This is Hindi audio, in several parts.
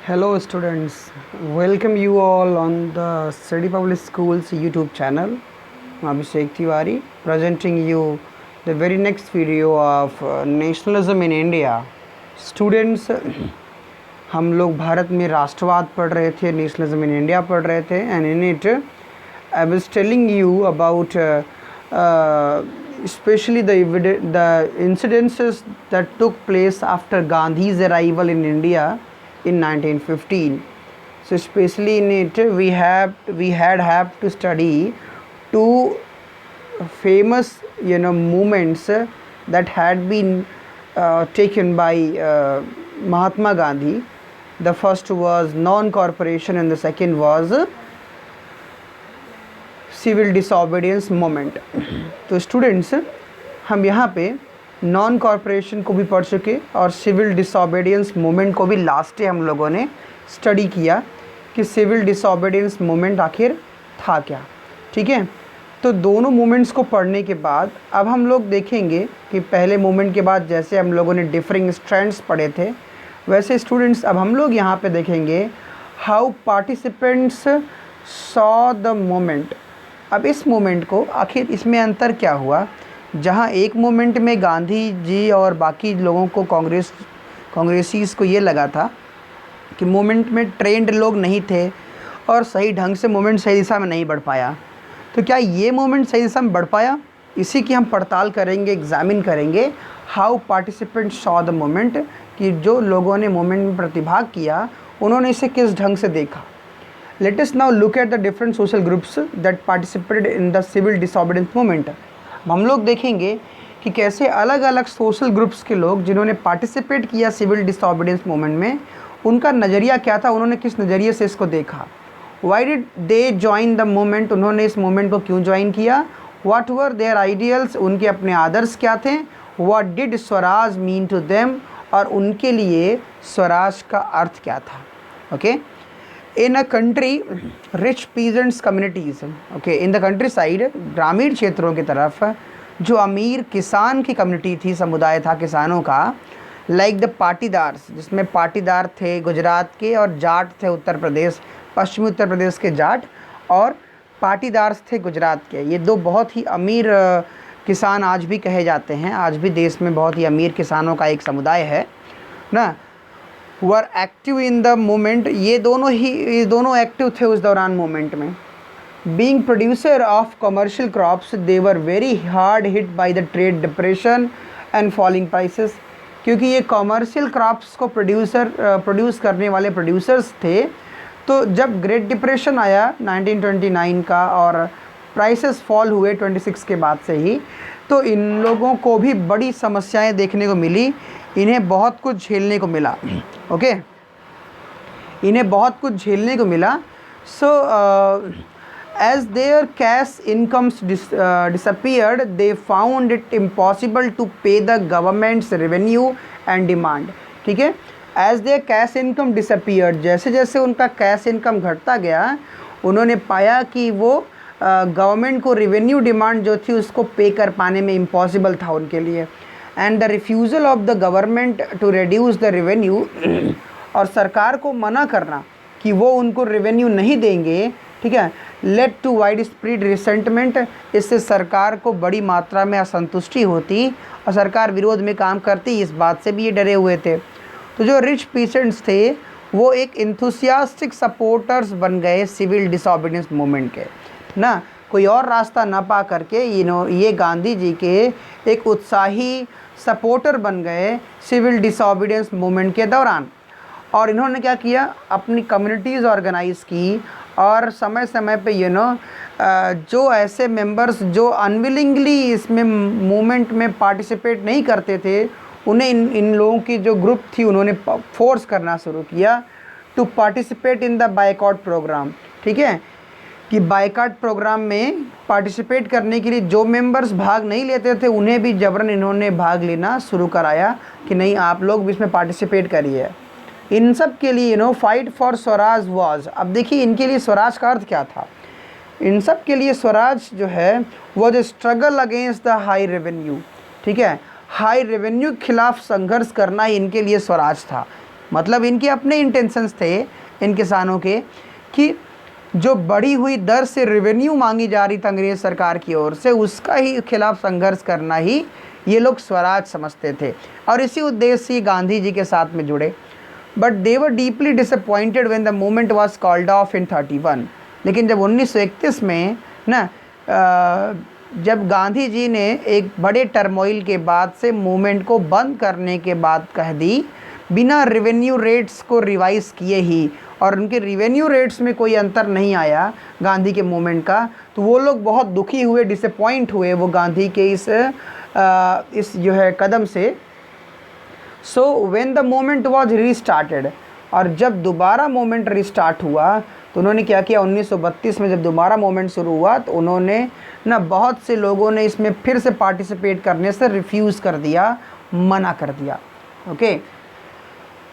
Hello students, welcome you all on the Study Public Schools YouTube channel. I'm Abhishek Tiwari presenting you the very next video of nationalism in India. Students, हम लोग भारत में राष्ट्रवाद पढ़ रहे थे, नेशनलिज्म इन इंडिया पढ़ रहे थे, and in it I was telling you about especially the incidences that took place after Gandhi's arrival in India in 1915. So especially in it we had to study two famous movements that had been taken by Mahatma Gandhi. The first was non-corporation and the second was civil disobedience movement. तो स्टूडेंट्स, हम यहाँ पे नॉन कॉरपोरेशन को भी पढ़ चुके और सिविल डिसऑबिडियंस मोमेंट को भी लास्ट डे हम लोगों ने स्टडी किया कि सिविल डिसऑबिडियंस मोमेंट आखिर था क्या. ठीक है, तो दोनों मोमेंट्स को पढ़ने के बाद अब हम लोग देखेंगे कि पहले मोमेंट के बाद जैसे हम लोगों ने डिफरिंग स्ट्रैंड्स पढ़े थे, वैसे स्टूडेंट्स अब हम लोग यहाँ पे देखेंगे how participants saw the moment. अब इस मोमेंट को आखिर इसमें अंतर क्या हुआ, जहाँ एक मोमेंट में गांधी जी और बाकी लोगों को कांग्रेसीज़ को ये लगा था कि मोमेंट में ट्रेंड लोग नहीं थे और सही ढंग से मोमेंट सही दिशा में नहीं बढ़ पाया. तो क्या ये मोमेंट सही दिशा में बढ़ पाया? इसी की हम पड़ताल करेंगे, एग्जामिन करेंगे how participant saw the moment, कि जो लोगों ने मोमेंट में प्रतिभाग किया उन्होंने इसे किस ढंग से देखा. Let us now look at the different social groups that participated in the civil disobedience movement. हम लोग देखेंगे कि कैसे अलग अलग सोशल ग्रुप्स के लोग जिन्होंने पार्टिसिपेट किया सिविल डिसऑबिडियंस मूवमेंट में, उनका नज़रिया क्या था, उन्होंने किस नज़रिए से इसको देखा. Why did they join the movement? उन्होंने इस मूवमेंट को क्यों ज्वाइन किया. What were their ideals? उनके अपने आदर्श क्या थे. What did Swaraj mean to them? और उनके लिए स्वराज का अर्थ क्या था. Okay. In a country, rich peasants communities, okay, in the countryside, ग्रामीण क्षेत्रों की तरफ जो अमीर किसान की कम्युनिटी थी, समुदाय था किसानों का, लाइक द पाटीदार्स, जिसमें पाटीदार थे गुजरात के और जाट थे उत्तर प्रदेश, पश्चिमी उत्तर प्रदेश के जाट, और पाटीदार्स थे गुजरात के. ये दो बहुत ही अमीर किसान आज भी कहे जाते हैं. आज भी देश में बहुत ही अमीर किसानों का एक समुदाय है ना. Were active in the moment, ये दोनों एक्टिव थे उस दौरान मोमेंट में. Being producer of commercial crops, they were very hard hit by the trade depression and falling prices. क्योंकि ये कमर्शियल क्रॉप्स को प्रोड्यूस करने वाले प्रोड्यूसर्स थे, तो जब ग्रेट डिप्रेशन आया 1929 का और प्राइसेस फॉल हुए 26 के बाद से ही, तो इन लोगों को भी बड़ी समस्याएं देखने को मिली. इन्हें बहुत कुछ झेलने को मिला. ओके, इन्हें बहुत कुछ झेलने को मिला. So as their cash incomes disappeared, they found it impossible to pay the government's revenue and demand. ठीक है, as their cash income disappeared, जैसे जैसे उनका कैश इनकम घटता गया, उन्होंने पाया कि वो गवर्नमेंट को रेवेन्यू डिमांड जो थी उसको पे कर पाने में इम्पॉसिबल था उनके लिए. And the refusal of the government to reduce the revenue, और सरकार को मना करना कि वो उनको रेवेन्यू नहीं देंगे, ठीक है, led to widespread resentment. इससे सरकार को बड़ी मात्रा में असंतुष्टि होती और सरकार विरोध में काम करती. इस बात से भी ये डरे हुए थे. तो जो रिच पीसेंट्स थे वो एक इंथुसियास्टिक सपोर्टर्स बन गए सिविल डिसऑबिडियंस मूवमेंट के ना. कोई और रास्ता ना पा करके ये गांधी जी के एक उत्साही सपोर्टर बन गए सिविल डिसऑबिडियंस मूवमेंट के दौरान. और इन्होंने क्या किया, अपनी कम्युनिटीज़ ऑर्गेनाइज़ की और समय समय पे जो ऐसे मेंबर्स जो अनविलिंगली इसमें मूवमेंट में पार्टिसिपेट नहीं करते थे, उन्हें इन लोगों की जो ग्रुप थी उन्होंने फोर्स करना शुरू किया to participate in the boycott programme. ठीक है, कि बायकॉट प्रोग्राम में पार्टिसिपेट करने के लिए जो मेंबर्स भाग नहीं लेते थे उन्हें भी जबरन इन्होंने भाग लेना शुरू कराया कि नहीं, आप लोग भी इसमें पार्टिसिपेट करिए. इन सब के लिए फाइट फॉर स्वराज वाज. अब देखिए इनके लिए स्वराज का अर्थ क्या था. इन सब के लिए स्वराज जो है वो जो struggle against the high revenue. ठीक है, हाई रेवेन्यू के खिलाफ संघर्ष करना ही इनके लिए स्वराज था. मतलब इनके अपने इंटेंशंस थे इन किसानों के कि जो बढ़ी हुई दर से रेवेन्यू मांगी जा रही थी अंग्रेज़ सरकार की ओर से, उसका ही खिलाफ संघर्ष करना ही ये लोग स्वराज समझते थे और इसी उद्देश्य से गांधी जी के साथ में जुड़े। But they were deeply disappointed when the movement was called off in 31। लेकिन जब 1931 में ना जब गांधी जी ने एक बड़े टर्मोइल के बाद से मूवमेंट को बंद करने के बाद कह दी, बिना रेवेन्यू रेट्स को रिवाइज किए ही, और उनके रेवेन्यू रेट्स में कोई अंतर नहीं आया गांधी के मूवमेंट का, तो वो लोग बहुत दुखी हुए, डिसअपॉइंट हुए वो गांधी के इस जो है कदम से। So when the movement was restarted, और जब दोबारा मूवमेंट रीस्टार्ट हुआ तो उन्होंने क्या किया, 1932 में जब दोबारा मूवमेंट शुरू हुआ तो उन्होंने ना बहुत से लोगों ने इसमें फिर से पार्टिसिपेट करने से रिफ्यूज़ कर दिया, मना कर दिया। Okay,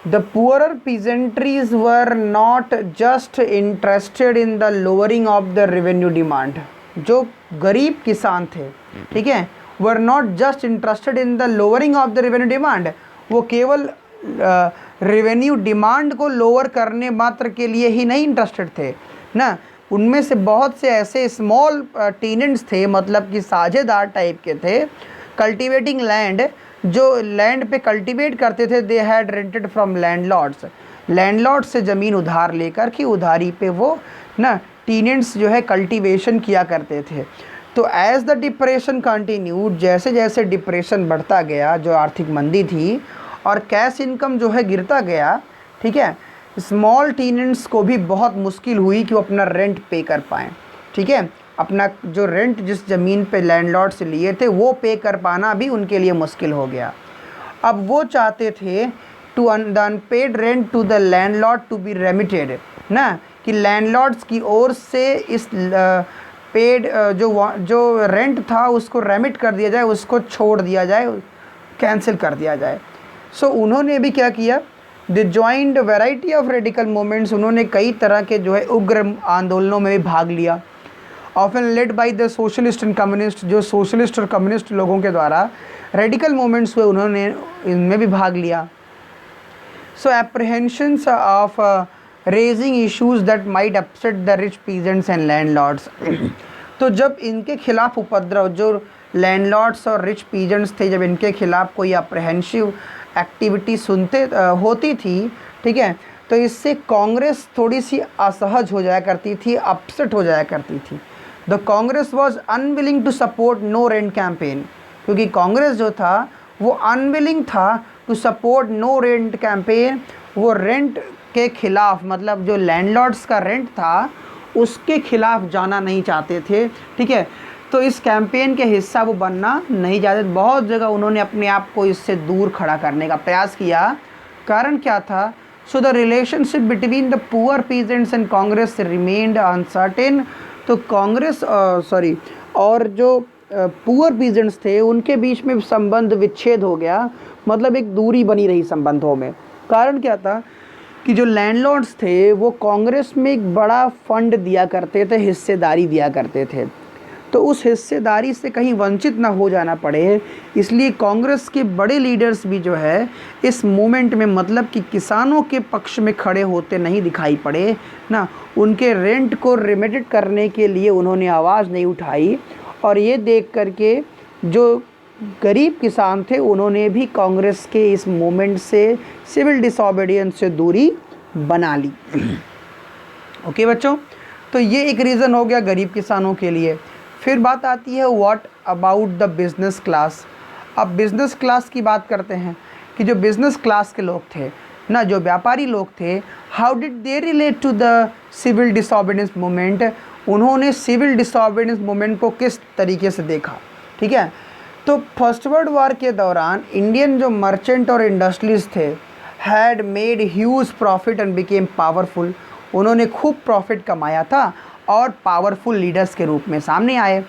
the poorer peasantries were not just interested in the lowering of the revenue demand. जो गरीब किसान थे, ठीक है, were not just interested in the lowering of the revenue demand, वो केवल रेवेन्यू डिमांड को लोअर करने मात्र के लिए ही नहीं इंटरेस्टेड थे ना। उनमें से बहुत से ऐसे स्मॉल टेनेंट्स थे, मतलब कि साझेदार टाइप के थे, कल्टीवेटिंग लैंड, जो लैंड पे कल्टीवेट करते थे, they had rented from landlords, landlord से ज़मीन उधार लेकर कि उधारी पे वो ना टेनेंट्स जो है कल्टीवेशन किया करते थे। तो एज़ द डिप्रेशन कंटिन्यूड, जैसे जैसे डिप्रेशन बढ़ता गया, जो आर्थिक मंदी थी और कैश इनकम जो है गिरता गया, ठीक है, स्मॉल टेनेंट्स को भी बहुत मुश्किल हुई कि वो अपना रेंट पे कर पाएँ, ठीक है, अपना जो रेंट जिस ज़मीन पे लैंडलॉर्ड से लिए थे वो पे कर पाना भी उनके लिए मुश्किल हो गया। अब वो चाहते थे to the unpaid rent to the landlord to be remitted ना, कि लैंडलॉर्ड्स की ओर से इस पेड जो रेंट था उसको रेमिट कर दिया जाए, उसको छोड़ दिया जाए, कैंसिल कर दिया जाए। सो उन्होंने भी क्या किया, they joined variety of radical movements, उन्होंने कई तरह के जो है उग्र आंदोलनों में भी भाग लिया, often led by the socialist and communist, जो सोशलिस्ट और कम्युनिस्ट लोगों के द्वारा रेडिकल मूवमेंट्स हुए उन्होंने इनमें भी भाग लिया। So apprehensions of raising issues that might upset the rich peasants and landlords, तो जब इनके खिलाफ उपद्रव, जो लैंडलॉर्ड्स और रिच पीजेंट्स थे, जब इनके खिलाफ कोई अप्रीहेंसिव एक्टिविटी होती थी, ठीक है, तो इससे कांग्रेस थोड़ी सी असहज हो जाया करती थी, अपसेट हो जाया करती थी। The Congress was unwilling to support no rent campaign, क्योंकि कांग्रेस जो था वो अनविलिंग था to support no rent campaign, वो रेंट के खिलाफ, मतलब जो लैंडलॉर्ड्स का रेंट था उसके खिलाफ जाना नहीं चाहते थे, ठीक है, तो इस कैंपेन के हिस्सा वो बनना नहीं चाहते। बहुत जगह उन्होंने अपने आप को इससे दूर खड़ा करने का प्रयास किया। कारण क्या था, so the relationship between the poor peasants and Congress remained uncertain, तो कांग्रेस और जो पुअर पीजेंट्स थे उनके बीच में संबंध विच्छेद हो गया, मतलब एक दूरी बनी रही संबंधों में। कारण क्या था कि जो लैंडलॉर्ड्स थे वो कांग्रेस में एक बड़ा फंड दिया करते थे, हिस्सेदारी दिया करते थे, तो उस हिस्सेदारी से कहीं वंचित ना हो जाना पड़े, इसलिए कांग्रेस के बड़े लीडर्स भी जो है इस मूवमेंट में, मतलब कि किसानों के पक्ष में खड़े होते नहीं दिखाई पड़े ना, उनके रेंट को रिमिटेड करने के लिए उन्होंने आवाज़ नहीं उठाई। और ये देख करके जो गरीब किसान थे उन्होंने भी कांग्रेस के इस मूवमेंट से, सिविल डिसोबीडियंस से दूरी बना ली। ओके बच्चों, तो ये एक रीज़न हो गया गरीब किसानों के लिए। फिर बात आती है what about the business class. अब बिज़नेस क्लास की बात करते हैं कि जो बिज़नेस क्लास के लोग थे ना, जो व्यापारी लोग थे, how did they relate to the civil disobedience movement, उन्होंने सिविल डिसोबीडियंस मूवमेंट को किस तरीके से देखा, ठीक है। तो फर्स्ट वर्ल्ड वॉर के दौरान इंडियन जो मर्चेंट और इंडस्ट्रीज थे had made huge profit and became powerful, उन्होंने खूब प्रॉफिट कमाया था और पावरफुल लीडर्स के रूप में सामने आए।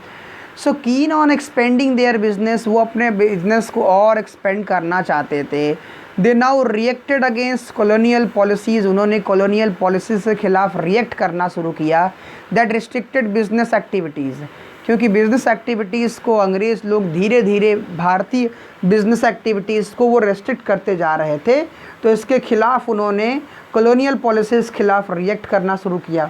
सो keen on expanding their business, वो अपने बिजनेस को और एक्सपेंड करना चाहते थे। They now reacted against colonial policies, उन्होंने कॉलोनियल पॉलिसीज़ के खिलाफ रिएक्ट करना शुरू किया। दैट रिस्ट्रिक्टेड बिजनेस एक्टिविटीज़, क्योंकि बिज़नेस एक्टिविटीज़ को अंग्रेज़ लोग धीरे धीरे भारतीय बिज़नेस एक्टिविटीज़ को वो रेस्ट्रिक्ट करते जा रहे थे, तो इसके खिलाफ उन्होंने कॉलोनियल पॉलिसीज़ खिलाफ रिएक्ट करना शुरू किया।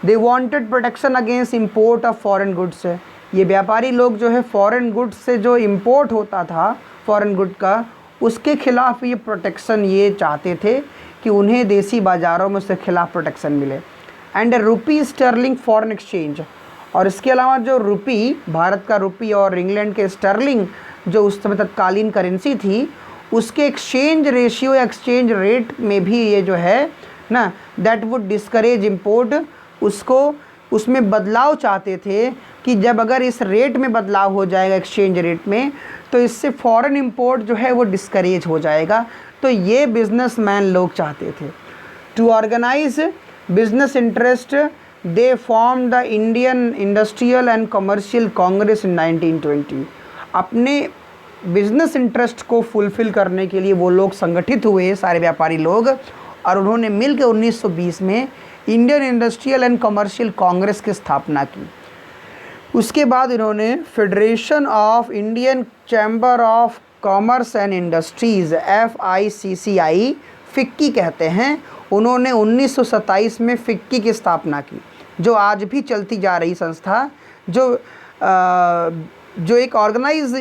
They wanted protection against import of foreign goods. ये व्यापारी लोग जो है फॉरेन गुड्स से जो इंपोर्ट होता था फॉरेन गुड का, उसके खिलाफ ये प्रोटेक्शन ये चाहते थे कि उन्हें देसी बाज़ारों में उसके खिलाफ प्रोटेक्शन मिले। And rupee sterling foreign exchange, और इसके अलावा जो रुपी, भारत का रुपी और इंग्लैंड के स्टर्लिंग जो उस समय तत्कालीन करेंसी थी, उसके एक्सचेंज रेशियो या एक्सचेंज रेट में भी ये जो है ना, दैट वुड डिस्करेज इम्पोर्ट, उसको उसमें बदलाव चाहते थे कि जब अगर इस रेट में बदलाव हो जाएगा एक्सचेंज रेट में, तो इससे फॉरेन इंपोर्ट जो है वो डिस्करेज हो जाएगा। तो ये बिजनेसमैन लोग चाहते थे। To organise business interest they form the Indian industrial and commercial congress in 1920। अपने बिजनेस इंटरेस्ट को फुलफ़िल करने के लिए वो लोग संगठित हुए, सारे व्यापारी लोग, और उन्होंने मिलकर 1920 में Indian industrial and commercial Congress की स्थापना की। उसके बाद इन्होंने federation of Indian chamber of commerce and industries FICCI, FICCI कहते हैं, उन्होंने 1927 में फिक्की की स्थापना की, जो आज भी चलती जा रही संस्था, जो एक ऑर्गेनाइज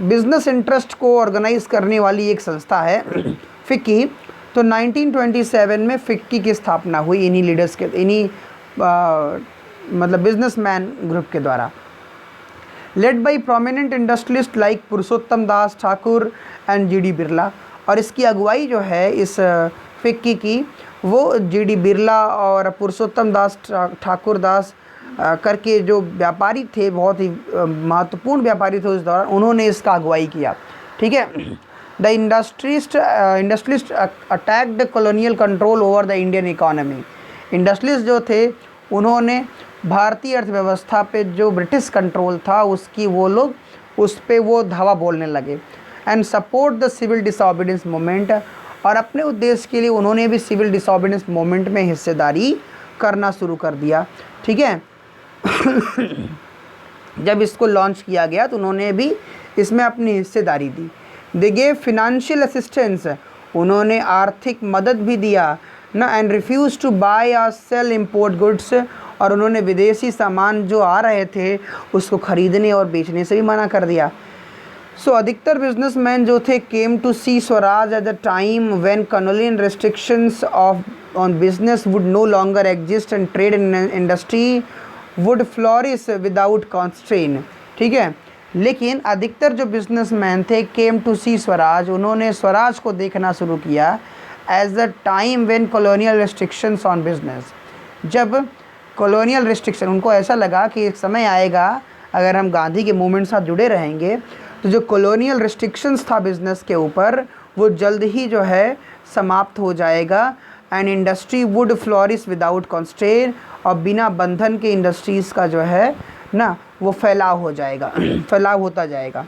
बिजनेस इंटरेस्ट को ऑर्गेनाइज करने वाली एक संस्था है फिक्की। तो 1927 में फिक्की की स्थापना हुई इन्हीं लीडर्स के, इन्हीं मतलब बिजनेसमैन ग्रुप के द्वारा। Led by prominent industrialist like Purushottam Das Thakur and GD Birla, और इसकी अगुवाई जो है इस फिक्की की वो GD बिरला और पुरुषोत्तम दास ठाकुर दास करके जो व्यापारी थे, बहुत ही महत्वपूर्ण व्यापारी थे उस दौरान, उन्होंने इसका अगुवाई किया। ठीक है। The industrialist attacked colonial control over the Indian economy. Industrialist जो थे उन्होंने भारतीय अर्थव्यवस्था पे जो ब्रिटिश कंट्रोल था उसकी वो लोग उस पे वो धावा बोलने लगे। And support the civil disobedience movement, और अपने उद्देश्य के लिए उन्होंने भी सिविल डिसऑबीडियंस मूवमेंट में हिस्सेदारी करना शुरू कर दिया। ठीक है। जब इसको लॉन्च किया गया तो उन्होंने भी इसमें अपनी हिस्सेदारी दी। दे गेव फिनेंशियल असिस्टेंस, उन्होंने आर्थिक मदद भी दिया ना। एंड रिफ्यूज़ टू बाय और सेल इम्पोर्ट गुड्स, और उन्होंने विदेशी सामान जो आ रहे थे उसको ख़रीदने और बेचने से भी मना कर दिया। सो अधिकतर बिजनेसमैन जो थे came to see swaraj at the time when colonial restrictions off on business would no longer exist and trade in industry would flourish without constraint. ठीक है। लेकिन अधिकतर जो बिजनेसमैन थे केम टू सी स्वराज, उन्होंने स्वराज को देखना शुरू किया as the time when colonial restrictions on business. जब कॉलोनियल रिस्ट्रिक्शन, उनको ऐसा लगा कि एक समय आएगा अगर हम गांधी के मूवमेंट साथ जुड़े रहेंगे तो जो कॉलोनियल रिस्ट्रिक्शंस था बिज़नेस के ऊपर वो जल्द ही जो है समाप्त हो जाएगा। And industry would flourish without constraint, और बिना बंधन के इंडस्ट्रीज़ का जो है ना वो फैलाव हो जाएगा, फैलाव होता जाएगा।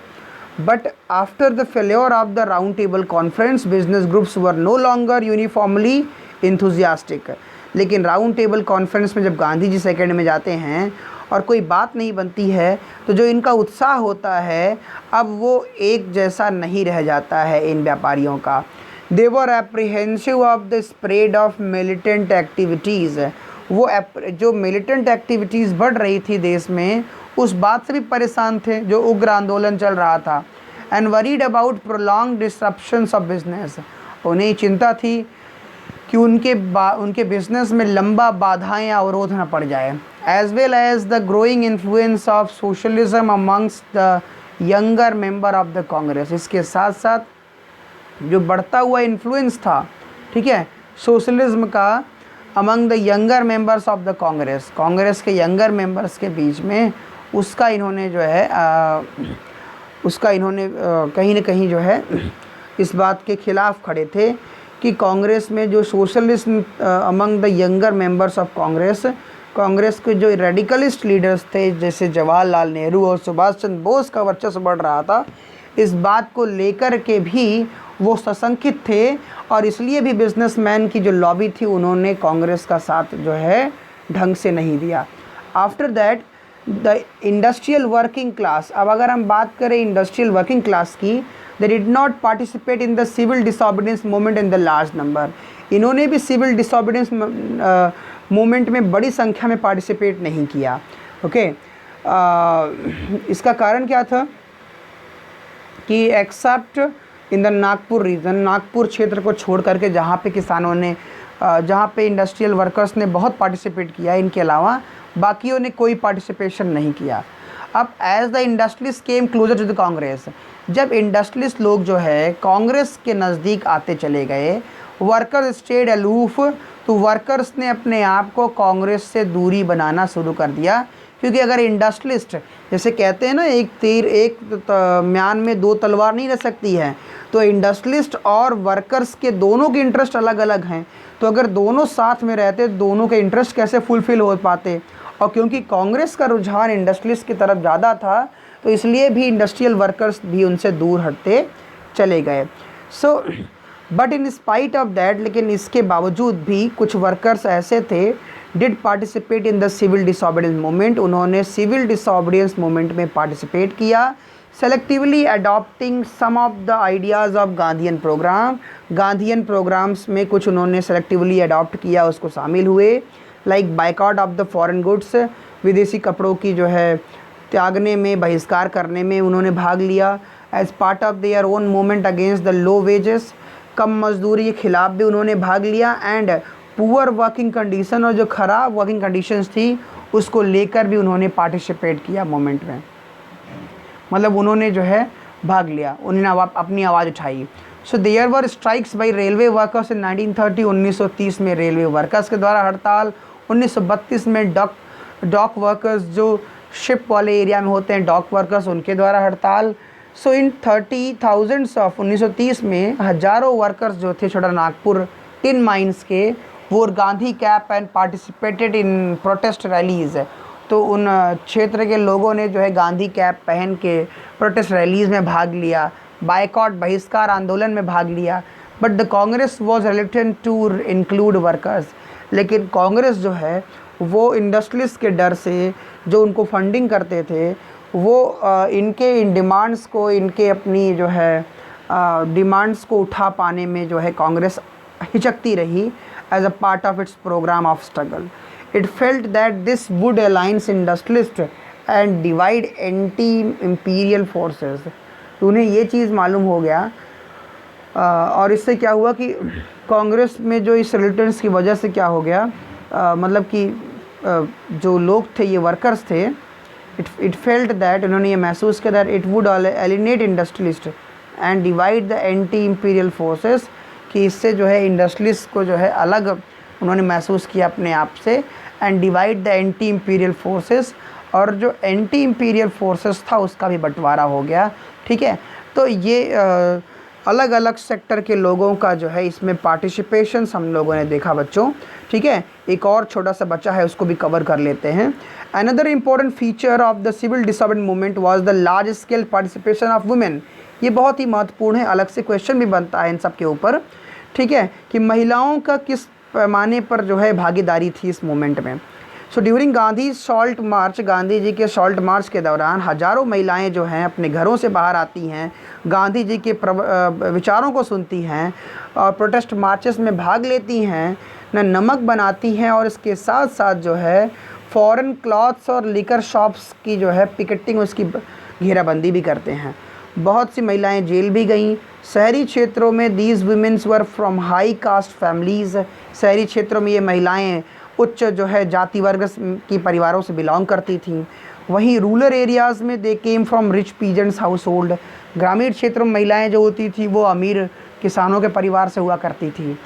But after the failure of the round table conference business groups were no longer uniformly enthusiastic. लेकिन राउंड टेबल कॉन्फ्रेंस में जब गांधी जी सेकेंड में जाते हैं और कोई बात नहीं बनती है तो जो इनका उत्साह होता है अब वो एक जैसा नहीं रह जाता है इन व्यापारियों का। They were apprehensive of the spread of militant activities, वो जो मिलिटेंट एक्टिविटीज़ बढ़ रही थी देश में उस बात से भी परेशान थे जो उग्र आंदोलन चल रहा था। And worried about prolong disruptions of business, उन्हें चिंता थी कि उनके बिजनेस में लंबा बाधाएं या अवरोध न पड़ जाए। As well as the growing influence of socialism amongst the younger member of the Congress, इसके साथ साथ जो बढ़ता हुआ इन्फ्लुएंस था, ठीक है, सोशलिज्म का among the younger members of the Congress, Congress के यंगर मेंबर्स के बीच में, उसका इन्होंने जो है कहीं न कहीं जो है इस बात के ख़िलाफ़ खड़े थे कि कांग्रेस में जो socialist among the younger members of Congress के जो रेडिकलिस्ट लीडर्स थे जैसे जवाहरलाल नेहरू और सुभाष चंद्र बोस का वर्चस्व बढ़ रहा था, इस बात को लेकर के भी वो सशंकित थे और इसलिए भी बिजनेसमैन की जो लॉबी थी उन्होंने कांग्रेस का साथ जो है ढंग से नहीं दिया। After that the industrial working class, अब अगर हम बात करें इंडस्ट्रियल वर्किंग क्लास की, they did not participate in the civil disobedience movement in the large number, इन्होंने भी सिविल डिसऑबिडियंस मूवमेंट में बड़ी संख्या में पार्टिसिपेट नहीं किया। ओके, इसका कारण क्या था कि except in the Nagpur region, Nagpur क्षेत्र को छोड़ करके जहाँ पे किसानों ने जहाँ पे इंडस्ट्रियल वर्कर्स ने बहुत पार्टिसिपेट किया, इनके अलावा बाकियों ने कोई पार्टिसिपेशन नहीं किया। अब as the industrialist came closer to the Congress, जब इंडस्ट्रियलिस्ट लोग जो है कांग्रेस के नज़दीक आते चले गए, वर्कर्स स्टेड अलूफ, तो वर्कर्स ने अपने आप को कांग्रेस से दूरी बनाना शुरू कर दिया। क्योंकि अगर इंडस्ट्रियलिस्ट, जैसे कहते हैं ना, एक तीर एक म्यान में दो तलवार नहीं रह सकती है, तो इंडस्ट्रियलिस्ट और वर्कर्स के दोनों के इंटरेस्ट अलग अलग हैं, तो अगर दोनों साथ में रहते दोनों के इंटरेस्ट कैसे फुलफ़िल हो पाते। और क्योंकि कांग्रेस का रुझान इंडस्ट्रियलिस्ट की तरफ ज़्यादा था, तो इसलिए भी इंडस्ट्रियल वर्कर्स भी उनसे दूर हटते चले गए। So but in spite of that, लेकिन इसके बावजूद भी कुछ वर्कर्स ऐसे थे did participate in the civil disobedience movement, उन्होंने सिविल डिसऑबिडियंस मूवमेंट में पार्टिसिपेट किया, selectively adopting some of the ideas of Gandhian programme, Gandhian programmes में कुछ उन्होंने सेलेक्टिवली अडॉप्ट किया, उसको शामिल हुए, like boycott of the foreign goods, विदेशी कपड़ों की जो है त्यागने में, बहिष्कार करने में उन्होंने भाग लिया। As part of their own movement against the low wages, कम मजदूरी के खिलाफ भी उन्होंने भाग लिया, एंड पुअर वर्किंग कंडीशन, और जो ख़राब वर्किंग कंडीशंस थी उसको लेकर भी उन्होंने पार्टिसिपेट किया मूवमेंट में, मतलब उन्होंने जो है भाग लिया, उन्होंने अपनी आवाज़ उठाई। So there were strikes by railway workers in 1930, 1930 में रेलवे वर्कर्स के द्वारा हड़ताल, 1932 में डॉक वर्कर्स जो शिप वाले एरिया में होते हैं, डॉक वर्कर्स, उनके द्वारा हड़ताल। सो इन 30,000 ऑफ 1930 में हज़ारों वर्कर्स जो थे छोटा नागपुर टिन माइंस के, वो Gandhi cap and participated in protest rallies, तो उन क्षेत्र के लोगों ने जो है गांधी कैप पहन के प्रोटेस्ट रैलीज़ में भाग लिया, बाइकआउट बहिष्कार आंदोलन में भाग लिया। But the Congress was reluctant to include workers, लेकिन कांग्रेस जो है वो इंडस्ट्रियलिस्ट के डर से, जो उनको फंडिंग करते थे, वो इनके इन डिमांड्स को, इनके अपनी जो है डिमांड्स को उठा पाने में जो है कांग्रेस हिचकती रही as a part of its programme of struggle. It felt that this would alliance industrialist and divide anti imperial forces, तो उन्हें ये चीज़ मालूम हो गया, और इससे क्या हुआ कि कांग्रेस में जो इस रिलेटेंस की वजह से क्या हो गया, मतलब कि जो लोग थे, ये वर्कर्स थे, इट फेल्ट दैट, उन्होंने ये महसूस किया that it would एलिनेट industrialist and divide the anti imperial forces, कि इससे जो है इंडस्ट्रियलिस्ट को जो है अलग उन्होंने महसूस किया अपने आप से, and divide the anti imperial forces, और जो एंटी इम्पीरियल फोर्सेस था उसका भी बंटवारा हो गया। ठीक है, तो ये अलग अलग सेक्टर के लोगों का जो है इसमें पार्टिसिपेशन हम लोगों ने देखा बच्चों। ठीक है, एक और छोटा सा बच्चा है, उसको भी कवर कर लेते हैं। Another important feature of the civil disobedience movement was the large scale participation of women. ये बहुत ही महत्वपूर्ण है, अलग से क्वेश्चन भी बनता है इन सब के ऊपर। ठीक है, कि महिलाओं का किस पैमाने पर जो है भागीदारी थी इस मूवमेंट में। So during Gandhi salt march, Gandhi ji के सॉल्ट मार्च के दौरान हज़ारों महिलाएं जो हैं अपने घरों से बाहर आती हैं, गांधी जी के विचारों को सुनती हैं और प्रोटेस्ट मार्चेस में भाग लेती हैं, नमक बनाती हैं, और इसके साथ साथ जो है फॉरेन क्लॉथ्स और लिकर शॉप्स की जो है पिकेटिंग, उसकी घेराबंदी भी करते हैं। बहुत सी महिलाएं जेल भी गईं। शहरी क्षेत्रों में these womens were from high caste families, शहरी क्षेत्रों में ये महिलाएं उच्च जो है जाति वर्ग की परिवारों से बिलोंग करती थीं। वहीं रूरल एरियाज़ में they came from rich peasants household, ग्रामीण क्षेत्रों में महिलाएं जो होती थी वो अमीर किसानों के परिवार से हुआ करती थी।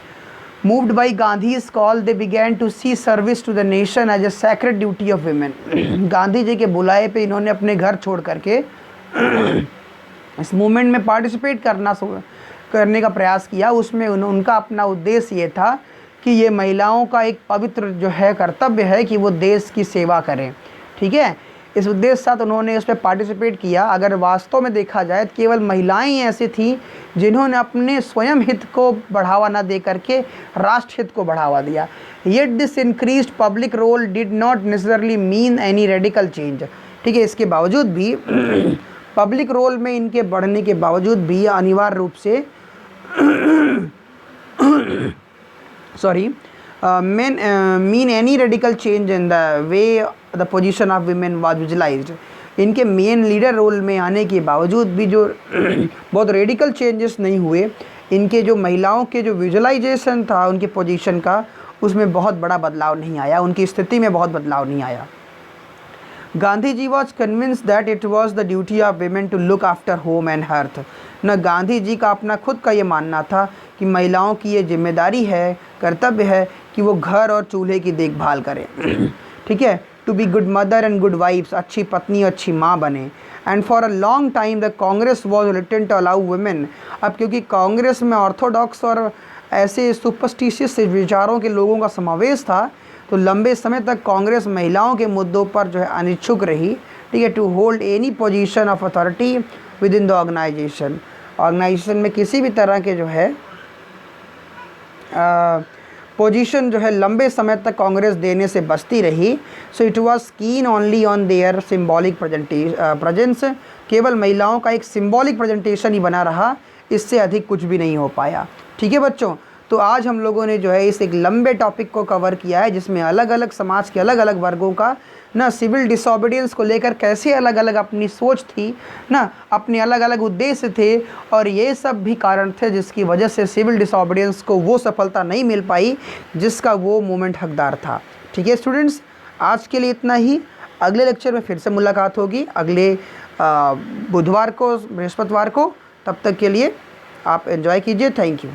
Moved by Gandhi's call they began to see service to the nation as a sacred duty of women. Gandhi ji के बुलाए पे इन्होंने अपने घर छोड़ करके इस मूवमेंट में पार्टिसिपेट करने का प्रयास किया। उसमें उनका अपना उद्देश्य ये था कि ये महिलाओं का एक पवित्र जो है कर्तव्य है कि वो देश की सेवा करें। ठीक है, इस उद्देश्य साथ उन्होंने उस पर पार्टिसिपेट किया। अगर वास्तव में देखा जाए तो केवल महिलाएं ही ऐसी थीं जिन्होंने अपने स्वयं हित को बढ़ावा न दे करके राष्ट्र हित को बढ़ावा दिया। Yet this increased public role did not necessarily mean any radical change. ठीक है। इसके बावजूद भी पब्लिक रोल में इनके बढ़ने के बावजूद भी अनिवार्य रूप से sorry mean any radical change in the way the position of women was visualized। इनके मेन लीडर रोल में आने के बावजूद भी जो बहुत रेडिकल चेंजेस नहीं हुए, इनके जो महिलाओं के जो विजुअलाइजेशन था उनके पोजीशन का, उसमें बहुत बड़ा बदलाव नहीं आया, उनकी स्थिति में बहुत बदलाव नहीं आया। Gandhi ji was convince that it was the duty of women to look after home and hearth. न गांधी जी का अपना खुद का ये मानना था कि महिलाओं की ये जिम्मेदारी है, कर्तव्य है कि वो घर और चूल्हे की देखभाल करें, ठीक है। To be good mother and good wifes, अच्छी पत्नी अच्छी माँ बने। And for a long time the Congress was related to allow women. अब क्योंकि कांग्रेस में ऑर्थोडॉक्स और ऐसे सुपरस्टिशियस विचारों के लोगों का समावेश था, तो लंबे समय तक कांग्रेस महिलाओं के मुद्दों पर जो है अनिच्छुक रही, ठीक है। To hold any position of authority within the organisation में किसी भी तरह के जो है पोजीशन जो है लंबे समय तक कांग्रेस देने से बचती रही। सो इट वाज कीन only on their symbolic presence. केवल महिलाओं का एक सिंबॉलिक प्रेजेंटेशन ही बना रहा, इससे अधिक कुछ भी नहीं हो पाया, ठीक है बच्चों। तो आज हम लोगों ने जो है इस एक लंबे टॉपिक को कवर किया है, जिसमें अलग अलग समाज के अलग अलग वर्गों का ना सिविल डिसोबीडियंस को लेकर कैसे अलग अलग अपनी सोच थी ना, अपने अलग अलग उद्देश्य थे, और ये सब भी कारण थे जिसकी वजह से सिविल डिसोबीडियंस को वो सफलता नहीं मिल पाई जिसका वो मूवमेंट हकदार था, ठीक है स्टूडेंट्स। आज के लिए इतना ही। अगले लेक्चर में फिर से मुलाकात होगी, अगले बुधवार को, बृहस्पतिवार को। तब तक के लिए आप एंजॉय कीजिए। Thank you.